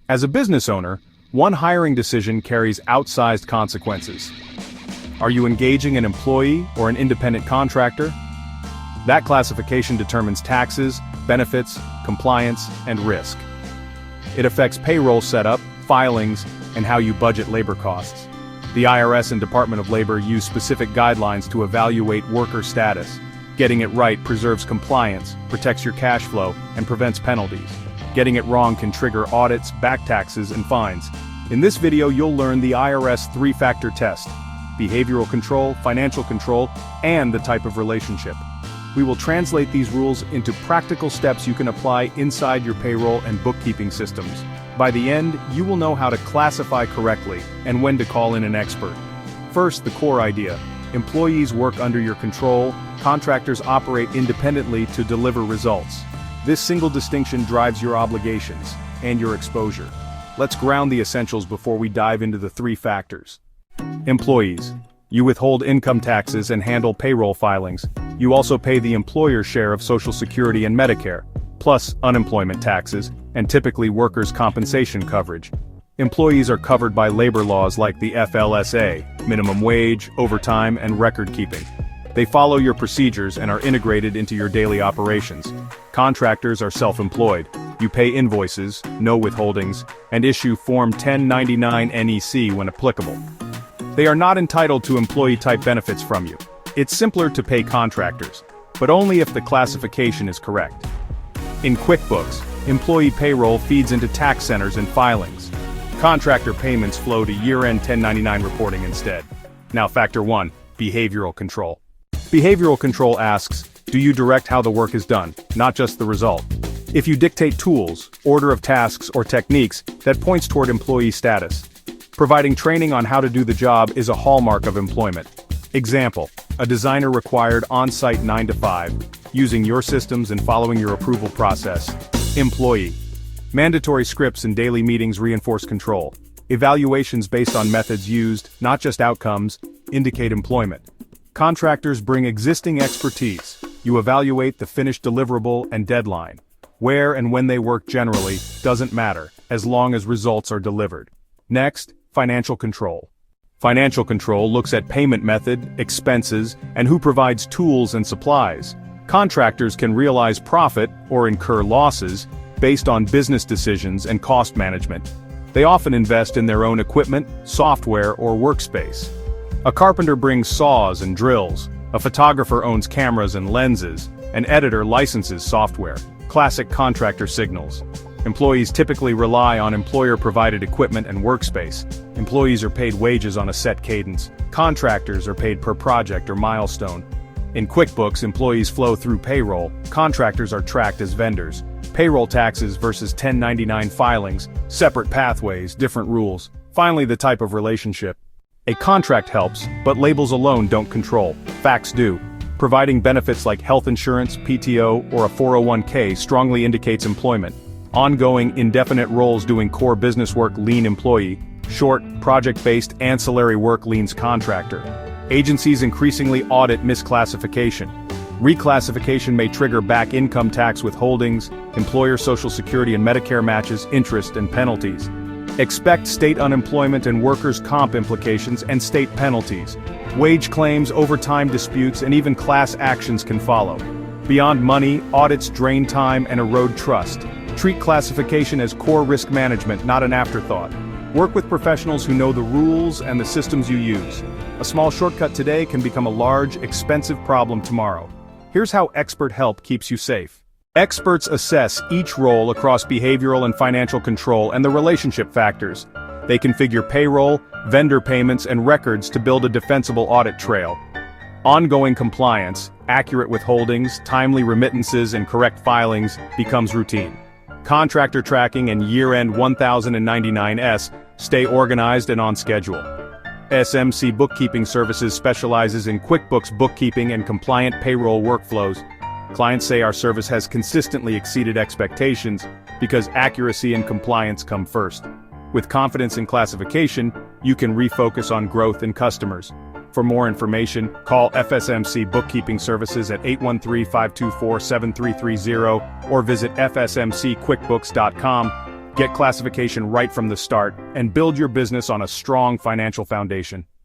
As a business owner, one hiring decision carries outsized consequences. Are you engaging an employee or an independent contractor? That classification determines taxes, benefits, compliance, and risk. It affects payroll setup, filings, and how you budget labor costs. The IRS and Department of Labor use specific guidelines to evaluate worker status. Getting it right preserves compliance, protects your cash flow, and prevents penalties. Getting it wrong can trigger audits, back taxes, and fines. In this video, you'll learn the IRS three-factor test: behavioral control, financial control, and the type of relationship. We will translate these rules into practical steps you can apply inside your payroll and bookkeeping systems. By the end, you will know how to classify correctly and when to call in an expert. First, the core idea. Employees work under your control, contractors operate independently to deliver results. This single distinction drives your obligations and your exposure. Let's ground the essentials before we dive into the three factors. Employees. You withhold income taxes and handle payroll filings. You also pay the employer's share of Social Security and Medicare, plus unemployment taxes, and typically workers' compensation coverage. Employees are covered by labor laws like the FLSA, minimum wage, overtime, and record keeping. They follow your procedures and are integrated into your daily operations. Contractors are self-employed. You pay invoices, no withholdings, and issue Form 1099 NEC when applicable. They are not entitled to employee-type benefits from you. It's simpler to pay contractors, but only if the classification is correct. In QuickBooks, employee payroll feeds into tax centers and filings. Contractor payments flow to year-end 1099 reporting instead. Now factor 1, behavioral control. Behavioral control asks, do you direct how the work is done, not just the result? If you dictate tools, order of tasks, or techniques, that points toward employee status. Providing training on how to do the job is a hallmark of employment. Example, a designer required on-site 9 to 5, using your systems and following your approval process. Employee. Mandatory scripts and daily meetings reinforce control. Evaluations based on methods used, not just outcomes, indicate employment. Contractors bring existing expertise. You evaluate the finished deliverable and deadline. Where and when they work generally doesn't matter, as long as results are delivered. Next, financial control. Financial control looks at payment method, expenses, and who provides tools and supplies. Contractors can realize profit or incur losses based on business decisions and cost management. They often invest in their own equipment, software, or workspace. A carpenter brings saws and drills. A photographer owns cameras and lenses. An editor licenses software. Classic contractor signals. Employees typically rely on employer-provided equipment and workspace. Employees are paid wages on a set cadence. Contractors are paid per project or milestone. In QuickBooks, employees flow through payroll. Contractors are tracked as vendors. Payroll taxes versus 1099 filings, separate pathways, different rules. Finally, the type of relationship. A contract helps, but labels alone don't control. Facts do. Providing benefits like health insurance, PTO, or a 401k strongly indicates employment. Ongoing, indefinite roles doing core business work lean employee. Short, project-based, ancillary work leans contractor. Agencies increasingly audit misclassification. Reclassification may trigger back income tax withholdings, employer Social Security and Medicare matches, interest, and penalties. Expect state unemployment and workers' comp implications and state penalties. Wage claims, overtime disputes, and even class actions can follow. Beyond money, audits drain time and erode trust. Treat classification as core risk management, not an afterthought. Work with professionals who know the rules and the systems you use. A small shortcut today can become a large, expensive problem tomorrow. Here's how expert help keeps you safe. Experts assess each role across behavioral and financial control and the relationship factors. They configure payroll, vendor payments, and records to build a defensible audit trail. Ongoing compliance, accurate withholdings, timely remittances, and correct filings becomes routine. Contractor tracking and year-end 1099s stay organized and on schedule. SMC Bookkeeping Services specializes in QuickBooks bookkeeping and compliant payroll workflows. Clients say our service has consistently exceeded expectations because accuracy and compliance come first. With confidence in classification, you can refocus on growth and customers. For more information, call FSMC Bookkeeping Services at 813-524-7330 or visit fsmcquickbooks.com. Get classification right from the start and build your business on a strong financial foundation.